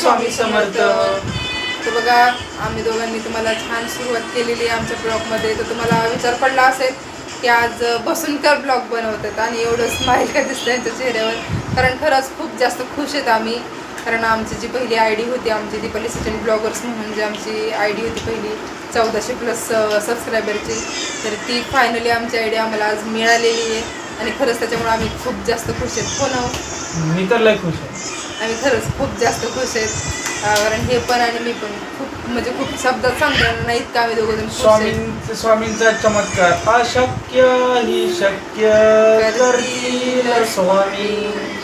स्वामी समर्थ। तर बघा आम्ही दोघांनी तुम्हाला छान सुरुवात केलेली आहे आमच्या ब्लॉगमध्ये. तर तुम्हाला विचार पडला असेल की आज बसून का ब्लॉग बनवतात आणि एवढं स्माईल का दिसतं यांच्या चेहऱ्यावर. कारण खरंच खूप जास्त खुश आहेत आम्ही. कारण आमची जी पहिली आय डी होती आमची दीपाली सचिन ब्लॉगर्स म्हणून जी आमची आय डी होती पहिली 1400+ सबस्क्रायबरची, तर ती फायनली आमची आय डी आम्हाला आज मिळालेली आहे. आणि खरंच त्याच्यामुळे आम्ही खूप जास्त खुश आहेत. हो ना, मी तर लय खुश आहे. आम्ही खरंच खूप जास्त खुश आहेत. कारण हे पण आणि मी पण खूप म्हणजे खूप शब्दात सांगणार नाही इतकं आम्ही दोघं जण खुश आहेत. स्वामींचा चमत्कार, अशक्य ही शक्य करतील स्वामी.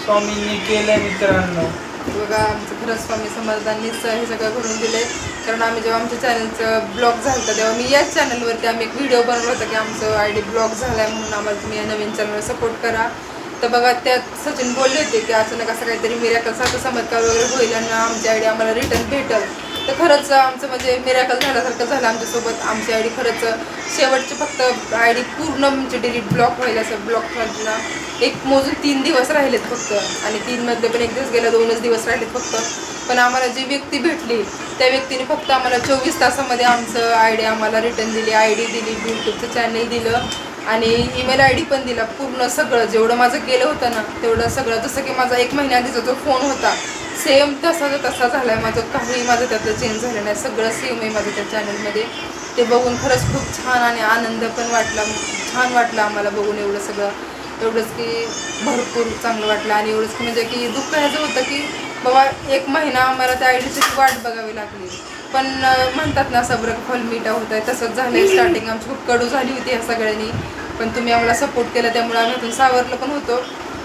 स्वामींनी केलं मित्रांनो. बघा आमचं खरंच स्वामी समर्थांनीच हे सगळं घडून दिलं आहे. कारण आम्ही जेव्हा आमच्या चॅनलचं ब्लॉग झालं होतं तेव्हा मी याच चॅनलवरती आम्ही एक व्हिडिओ बनवला होता की आमचं आय डी ब्लॉग झाला आहे म्हणून आम्हाला तुम्ही या नवीन चॅनलवर सपोर्ट करा. तर बघा त्यात सचिन बोलले होते की अचानक असं काहीतरी मिरॅकलसारखं चमत्कार वगैरे होईल आणि आमची आय डी आम्हाला रिटर्न भेटेल. तर खरंच आमचं म्हणजे मिरॅकल झाल्यासारखं झालं आमच्यासोबत. आमची आय डी खरंच शेवटचे फक्त आय डी पूर्ण म्हणजे डिलीट ब्लॉक व्हायला असं ब्लॉक व्हायला एक मोजून 3 दिवस राहिलेत फक्त. आणि 3मधले पण 1 दिवस गेला, 2च दिवस राहिलेत फक्त. पण आम्हाला जी व्यक्ती भेटली त्या व्यक्तीने फक्त आम्हाला 24 तासामध्ये आमचं आय डी आम्हाला रिटर्न दिली, आय डी दिली, यूट्यूबचं चॅनल दिलं आणि ईमेल आय डी पण दिला. पूर्ण सगळं जेवढं माझं गेलं होतं ना तेवढं सगळं. जसं की माझा 1 महिन्याआधीचा जो फोन होता सेम तसा झाला आहे माझं. काही माझं त्यातलं चेंज झालं नाही, सगळं सेम आहे माझं त्या चॅनलमध्ये. ते बघून खरंच खूप छान आणि आनंद पण वाटला. छान वाटलं आम्हाला बघून एवढं सगळं. एवढंच की भरपूर चांगलं वाटलं. आणि एवढंच की म्हणजे की दुःख ह्याचं होतं की बाबा 1 महिना आम्हाला त्या आय डीची वाट बघावी लागली. पण म्हणतात ना सब्र फल मीठा होत आहे, तसंच झालं आहे. स्टार्टिंग आमची खूप कडू झाली होती ह्या सगळ्यांनी, पण तुम्ही आम्हाला सपोर्ट केला त्यामुळे आम्ही इथून सावरलं पण होतो.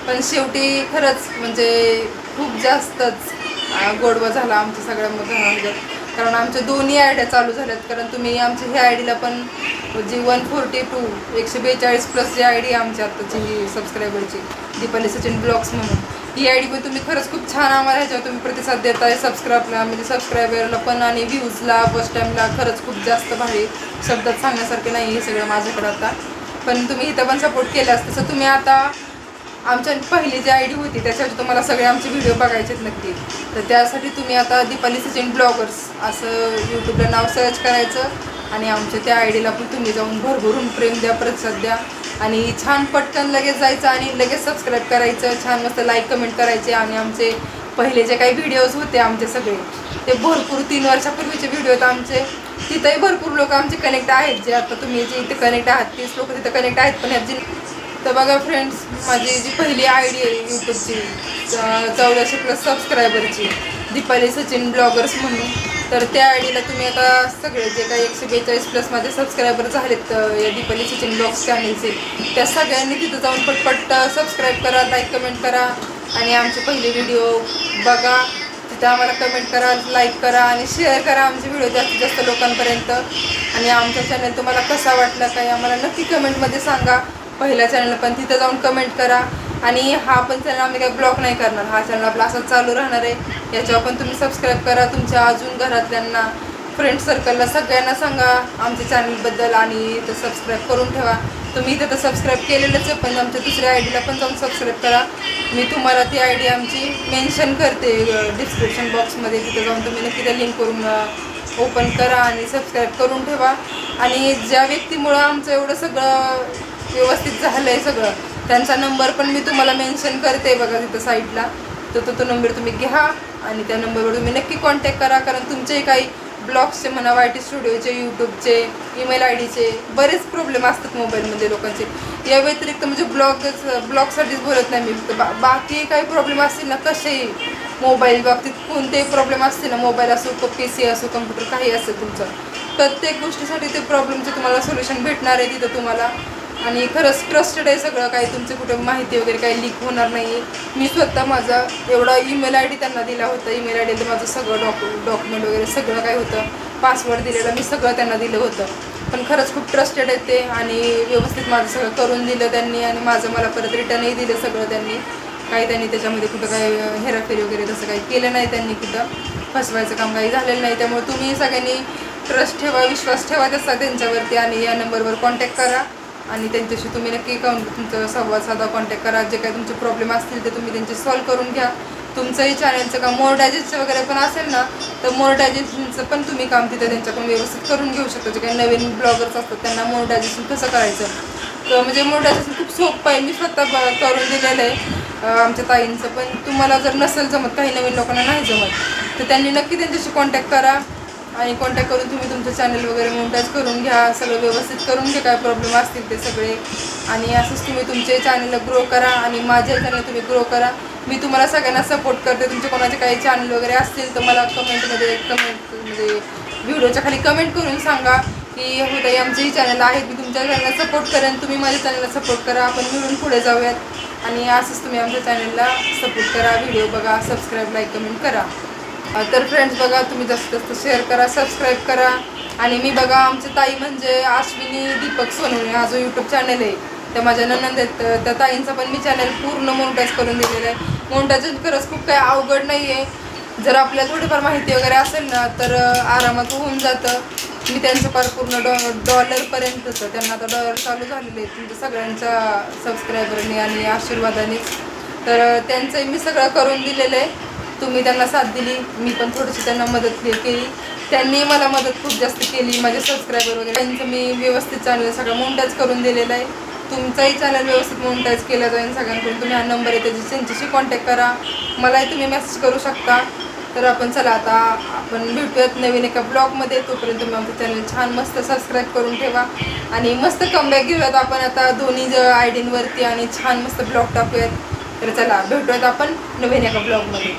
पण शेवटी खरंच म्हणजे खूप जास्तच गोडवा झाला आमच्या सगळ्यांमध्ये. कारण आमच्या दोन्ही आयड्या चालू झाल्यात. कारण तुम्ही आमच्या ह्या आय डीला पण जी 142 142+ जी आय डी आमच्या आत्ताची ही सबस्क्रायबरची दीपाली सचिन ब्लॉग्स म्हणून, ही आय डी पण तुम्ही खरंच खूप छान आम्हाला ह्याच्यावर तुम्ही प्रतिसाद देताय. म्हणजे सबस्क्रायबरला पण आणि व्ह्यूजला फर्स्ट टाईमला खरंच खूप जास्त भारी. शब्दात सांगण्यासारखे नाही हे सगळं माझ्याकडं आता. पण तुम्ही इथं पण सपोर्ट केलास तसं तुम्ही आता आमच्या पहिली जी आय डी होती त्याच्यावर तुम्हाला सगळे आमचे व्हिडिओ बघायचे आहेत नक्की. तर त्यासाठी तुम्ही आता दीपाली सचिन ब्लॉगर्स असं यूट्यूबला नाव सर्च करायचं आणि आमच्या त्या आय डीला पण तुम्ही जाऊन भरभरून प्रेम द्या, प्रतिसाद द्या आणि छान पटकन लगेच जायचं आणि लगेच सबस्क्राईब करायचं. छान मस्त लाईक कमेंट करायचे. आणि आमचे पहिले जे काही व्हिडिओज होते आमचे सगळे ते भरपूर 3 वर्षापूर्वीचे व्हिडिओ आहेत आमचे. तिथंही भरपूर लोक आमचे कनेक्ट आहेत. जे आता तुम्ही जे इथे कनेक्ट आहात 30 लोक तिथं कनेक्ट आहेत. पण ह्याची तर बघा फ्रेंड्स, माझी जी पहिली आय डी आहे यूट्यूबची 1400+ सबस्क्रायबरची दीपाली सचिन ब्लॉगर्स म्हणून, तर त्या आय डीला तुम्ही आता सगळे जे काही 142+ माझे सबस्क्रायबर झालेत या दीपाली सचिन ब्लॉग्स चॅनलचे, त्या सगळ्यांनी तिथं जाऊन पटपट सबस्क्राईब करा, लाईक कमेंट करा आणि आमचे पहिले व्हिडिओ बघा. तिथं आम्हाला कमेंट करा, लाईक करा आणि शेअर करा आमचे व्हिडिओ जास्तीत जास्त लोकांपर्यंत. आणि आमचा चॅनल तुम्हाला कसा वाटला काही आम्हाला नक्की कमेंटमध्ये सांगा. पहिल्या चॅनल पण तिथं जाऊन कमेंट करा. आणि हा पण चॅनल आम्ही काही ब्लॉक नाही करणार, हा चॅनल आपला असंच चालू राहणार आहे. याच्यावर पण तुम्ही सबस्क्राईब करा. तुमच्या अजून घरातल्यांना, फ्रेंड सर्कलला सगळ्यांना सांगा आमच्या चॅनलबद्दल आणि इथं सबस्क्राईब करून ठेवा. तुम्ही इथं तर सबस्क्राईब केलेलंच आहे पण आमच्या दुसऱ्या आय डीला पण जाऊन सबस्क्राईब करा. मी तुम्हाला ती आय डी आमची मेन्शन करते डिस्क्रिप्शन बॉक्समध्ये. तिथं जाऊन तुम्ही नक्की त्या लिंक करून ओपन करा आणि सबस्क्राईब करून ठेवा. आणि ज्या व्यक्तीमुळं आमचं एवढं सगळं व्यवस्थित झालं आहे सगळं, त्यांचा नंबर पण मी तुम्हाला मेन्शन करते बघा तिथं साईडला. तर तो नंबर तुम्ही घ्या आणि त्या नंबरवर तुम्ही नक्की कॉन्टॅक्ट करा. कारण तुमचेही काही ब्लॉग्सचे म्हणा, YT स्टुडिओचे, यूट्यूबचे, ईमेल आय डीचे बरेच प्रॉब्लेम असतात मोबाईलमध्ये लोकांचे. या व्यतिरिक्त म्हणजे ब्लॉगसाठीच बोलत नाही मी, फक्त बाकी काही प्रॉब्लेम असतील ना कसेही मोबाईल बाबतीत कोणतेही प्रॉब्लेम असतील ना, मोबाईल असो, PC असो, कम्प्युटर काही असेल तुमचं, प्रत्येक गोष्टीसाठी ते प्रॉब्लेमचे तुम्हाला सोल्युशन भेटणार आहे तिथं तुम्हाला. आणि खरंच ट्रस्टेड आहे सगळं काही. तुमची कुठे माहिती वगैरे काही लीक होणार नाही. मी स्वतः माझा एवढा ईमेल आय डी त्यांना दिला होता. ईमेल आय डीला माझं सगळं डॉक्युमेंट वगैरे सगळं काय होतं, पासवर्ड दिलेलं मी सगळं त्यांना दिलं होतं. पण खरंच खूप ट्रस्टेड आहे ते आणि व्यवस्थित माझं सगळं करून दिलं त्यांनी आणि माझं मला परत रिटर्नही दिलं सगळं त्यांनी. काही त्यांनी त्याच्यामध्ये कुठं काही हेराफेरी वगैरे तसं काही केलं नाही त्यांनी, कुठं फसवायचं काम काही झालेलं नाही. त्यामुळे तुम्ही सगळ्यांनी ट्रस्ट ठेवा, विश्वास ठेवा तसा त्यांच्यावरती आणि या नंबरवर कॉन्टॅक्ट करा आणि त्यांच्याशी तुम्ही नक्की तुमचं संवाद साधा, कॉन्टॅक्ट करा. जे काही तुमचे प्रॉब्लेम असतील ते तुम्ही त्यांचे सॉल्व करून घ्या. तुमचंही चॅनलचं काम मोनेटायझेशन वगैरे पण असेल ना, तर मोनेटायझेशनचं पण तुम्ही काम तिथे त्यांच्याकडून व्यवस्थित करून घेऊ शकता. जे काही नवीन ब्लॉगर्स असतात त्यांना मोनेटायझेशन कसं करायचं, तर म्हणजे मोनेटायझेशन खूप सोपं आहे. मी स्वतः करून दिलेलं आहे आमच्या ताईंचं. पण तुम्हाला जर नसेल जमत, काही नवीन लोकांना नाही जमत, तर त्यांनी नक्की त्यांच्याशी कॉन्टॅक्ट करा आणि कॉन्टॅक्ट करून तुम्ही तुमचं चॅनल वगैरे मोनेटाईज करून घ्या. सगळं व्यवस्थित करून घ्या, काय प्रॉब्लेम असतील ते सगळे. आणि असंच तुम्ही तुमचे चॅनलला ग्रो करा आणि माझ्या चॅनल तुम्ही ग्रो करा. मी तुम्हाला सगळ्यांना सपोर्ट करते. तुमचे कोणाचे काही चॅनल वगैरे असतील तर मला कमेंटमध्ये व्हिडिओच्या खाली कमेंट करून सांगा की हो ताई आमचेही चॅनल आहेत, मी तुमच्या चॅनलला सपोर्ट करेन, तुम्ही माझ्या चॅनलला सपोर्ट करा, आपण मिळून पुढे जाऊयात. आणि असंच तुम्ही आमच्या चॅनलला सपोर्ट करा, व्हिडिओ बघा, सबस्क्राईब, लाईक, कमेंट करा. तर फ्रेंड्स बघा, तुम्ही जास्तीत जास्त शेअर करा, सबस्क्राईब करा. आणि मी बघा, आमची ताई म्हणजे अश्विनी दीपक सोनवणे हा जो यूट्यूब चॅनल आहे, त्या माझ्या ननंद आहेत. त्या ताईंचा पण मी चॅनल पूर्ण मोनेटाईज करून दिलेलं आहे. मोनेटाईज खरंच खूप काही अवघड नाही आहे. जर आपल्याला थोडीफार माहिती वगैरे असेल ना, तर आरामात होऊन जातं. मी त्यांचं फार पूर्ण $पर्यंतचं, त्यांना आता डॉलर चालू झालेले आहेत तुमच्या सगळ्यांच्या सबस्क्रायबरनी आणि आशीर्वादानेच. तर त्यांचंही मी सगळं करून दिलेलं आहे. तुम्ही त्यांना साथ दिली, मी पण थोडीशी त्यांना मदत केली, त्यांनी मला मदत खूप जास्त केली. माझे सबस्क्रायबर वगैरे त्यांचं मी व्यवस्थित चॅनल सगळं मोनेटाईज करून दिलेलं आहे. तुमचाही चॅनल व्यवस्थित मोनेटाईज केला जाईल सगळ्यांकडून. तुम्ही हा नंबर आहे त्यांच्याशी कॉन्टॅक्ट करा, मलाही तुम्ही मेसेज करू शकता. तर आपण चला आता आपण भेटूयात नवीन एका ब्लॉगमध्ये. तोपर्यंत तुम्ही आमचं चॅनल छान मस्त सबस्क्राईब करून ठेवा आणि मस्त कमबॅक घेऊयात आपण आता दोन्ही आयडींवरती आणि छान मस्त ब्लॉग टाकूयात. तर चला भेटूयात आपण नवीन एका ब्लॉगमध्ये.